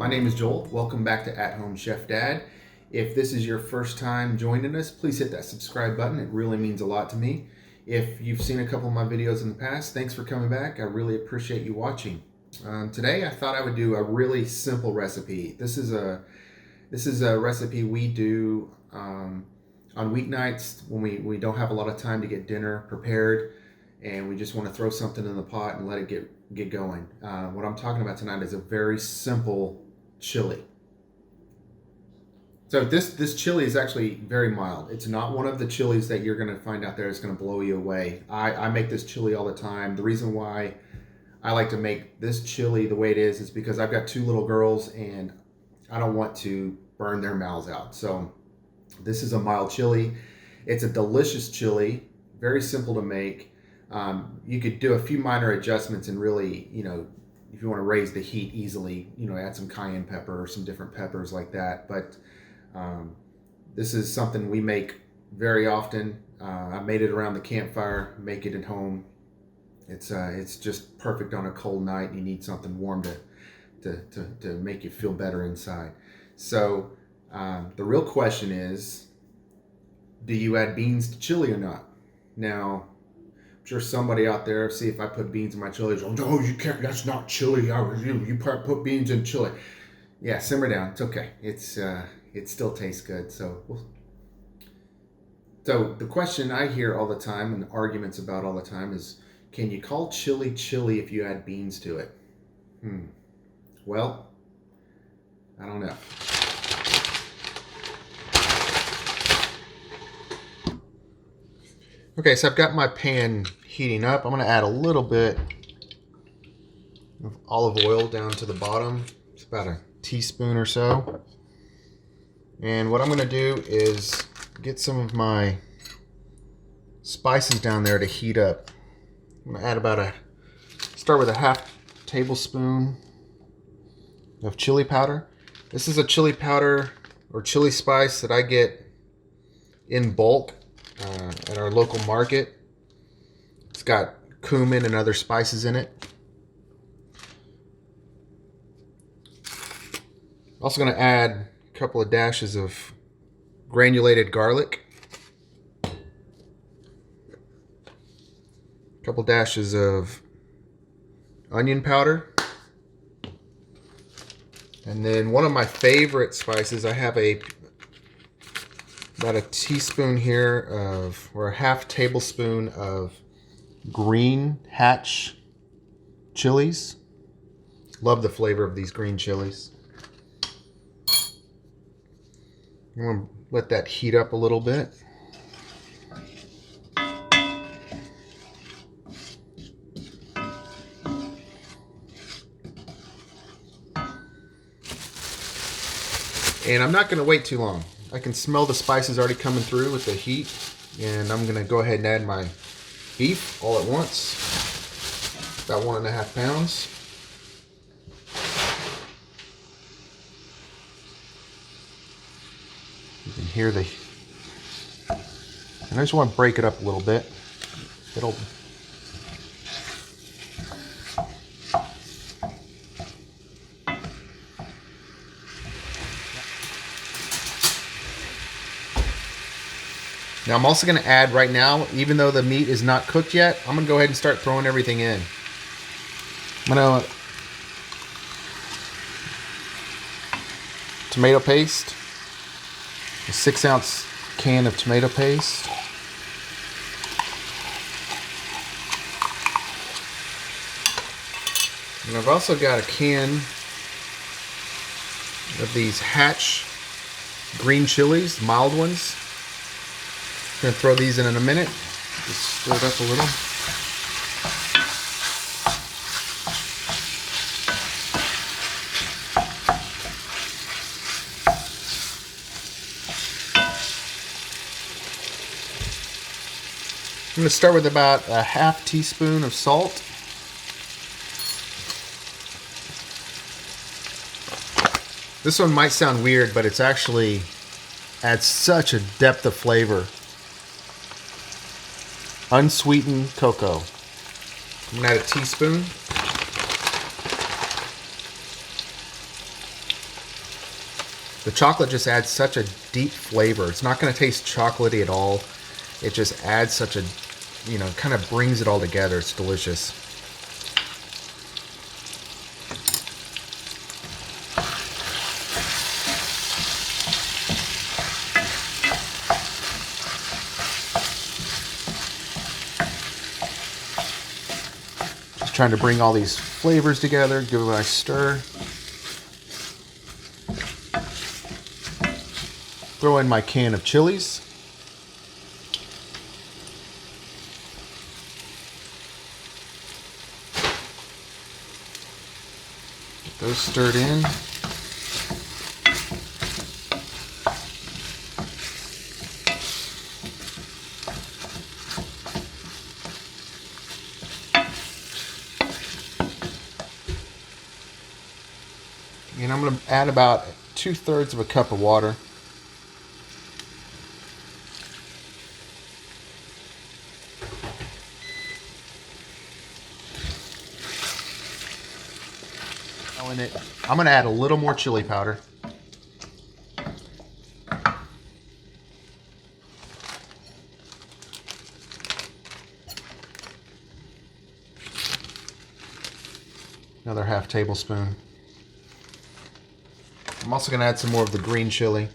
My name is Joel. Welcome back to At Home Chef Dad. If this is your first time joining us, please hit that subscribe button. It really means a lot to me. If you've seen a couple of my videos in the past, thanks for coming back. I really appreciate you watching. Today I thought I would do a really simple recipe. This is a recipe we do on weeknights when we don't have a lot of time to get dinner prepared and we just want to throw something in the pot and let it get going. What I'm talking about tonight is a very simple chili. So this chili is actually very mild. It's not one of the chilies that you're going to find out there is going to blow you away. I make this chili all the time. The reason why I like to make this chili the way it is because I've got two little girls and I don't want to burn their mouths out. So this is a mild chili. It's a delicious chili, very simple to make. You could do a few minor adjustments and really, if you want to raise the heat easily, add some cayenne pepper or some different peppers like that. But this is something we make very often. I made it around the campfire, make it at home. It's just perfect on a cold night. You need something warm to make you feel better inside. So the real question is, do you add beans to chili or not? Now, I'm sure somebody out there, see if I put beans in my chili, oh, no, you can't, that's not chili. You put beans in chili. Yeah, simmer down. It's okay. It still tastes good. So the question I hear all the time and arguments about all the time is, can you call chili chili if you add beans to it? Well, I don't know. Okay, so I've got my pan heating up. I'm going to add a little bit of olive oil down to the bottom. It's about a teaspoon or so. And what I'm going to do is get some of my spices down there to heat up. I'm going to add start with a half tablespoon of chili powder. This is a chili powder or chili spice that I get in bulk at our local market. It's got cumin and other spices in it. Also going to add a couple of dashes of granulated garlic. A couple dashes of onion powder. And then one of my favorite spices, I have about a teaspoon here or a half tablespoon of green Hatch chilies. Love the flavor of these green chilies. I'm going to let that heat up a little bit. And I'm not going to wait too long. I can smell the spices already coming through with the heat. And I'm going to go ahead and add my beef all at once. About 1.5 pounds. You can hear and I just want to break it up a little bit. Now I'm also going to add right now, even though the meat is not cooked yet, I'm going to go ahead and start throwing everything in. I'm going to tomato paste, a 6-ounce can of tomato paste. And I've also got a can of these Hatch green chilies, mild ones. I'm going to throw these in a minute. Just stir it up a little. I'm going to start with about a half teaspoon of salt. This one might sound weird, but it's actually adds such a depth of flavor. Unsweetened cocoa. I'm going to add a teaspoon. The chocolate just adds such a deep flavor. It's not going to taste chocolatey at all. It just adds such a, you know, kind of brings it all together. It's delicious. Just trying to bring all these flavors together, give it a nice stir. Throw in my can of chilies. Get those stirred in. And I'm going to add about 2/3 of a cup of water. In it, I'm going to add a little more chili powder. Another half tablespoon. I'm also going to add some more of the green chili.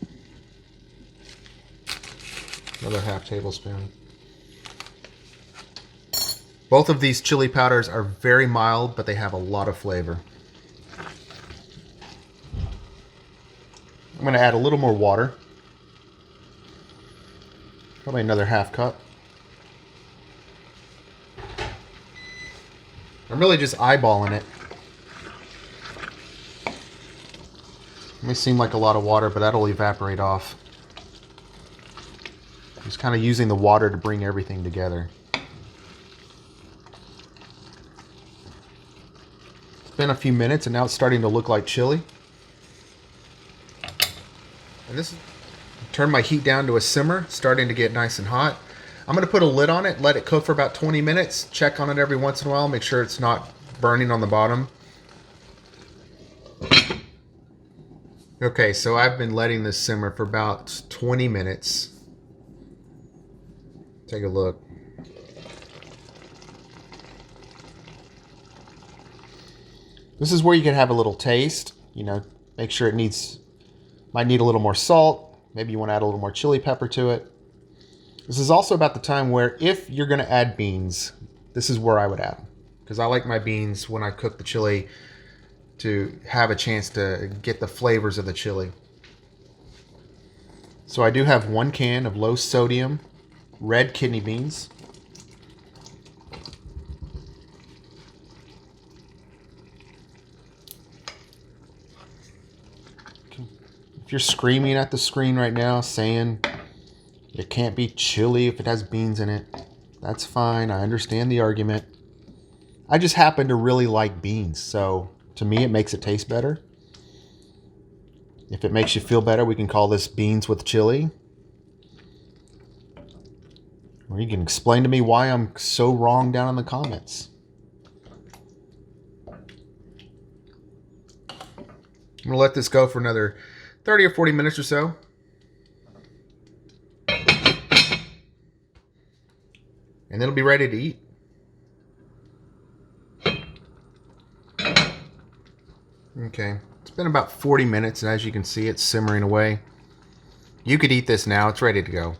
Another half tablespoon. Both of these chili powders are very mild, but they have a lot of flavor. I'm going to add a little more water. Probably another half cup. I'm really just eyeballing it. It may seem like a lot of water, but that'll evaporate off. Just kind of using the water to bring everything together. It's been a few minutes and now it's starting to look like chili. And this, turn my heat down to a simmer, starting to get nice and hot. I'm going to put a lid on it, let it cook for about 20 minutes. Check on it every once in a while, make sure it's not burning on the bottom. Okay, so I've been letting this simmer for about 20 minutes. Take a look. This is where you can have a little taste, you know, make sure it might need a little more salt. Maybe you want to add a little more chili pepper to it. This is also about the time where if you're going to add beans, this is where I would add them. Because I like my beans when I cook the chili to have a chance to get the flavors of the chili. So I do have 1 can of low sodium red kidney beans. If you're screaming at the screen right now saying it can't be chili if it has beans in it, that's fine. I understand the argument. I just happen to really like beans, so to me it makes it taste better. If it makes you feel better, we can call this beans with chili. Or you can explain to me why I'm so wrong down in the comments. I'm going to let this go for another 30 or 40 minutes or so. And it'll be ready to eat. Okay, it's been about 40 minutes, and as you can see, it's simmering away. You could eat this now, it's ready to go.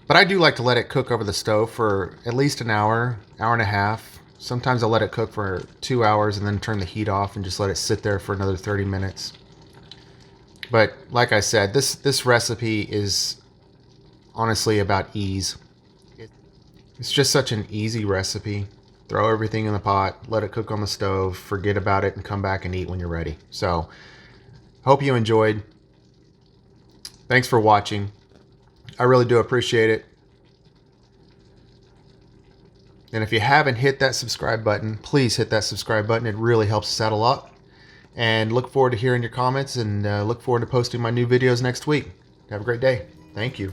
But I do like to let it cook over the stove for at least an hour, hour and a half. Sometimes I'll let it cook for 2 hours and then turn the heat off and just let it sit there for another 30 minutes. But like I said, this recipe is honestly about ease. It's just such an easy recipe. Throw everything in the pot, let it cook on the stove, forget about it, and come back and eat when you're ready. So, hope you enjoyed. Thanks for watching. I really do appreciate it. And if you haven't hit that subscribe button, please hit that subscribe button. It really helps us out a lot. And look forward to hearing your comments, and look forward to posting my new videos next week. Have a great day. Thank you.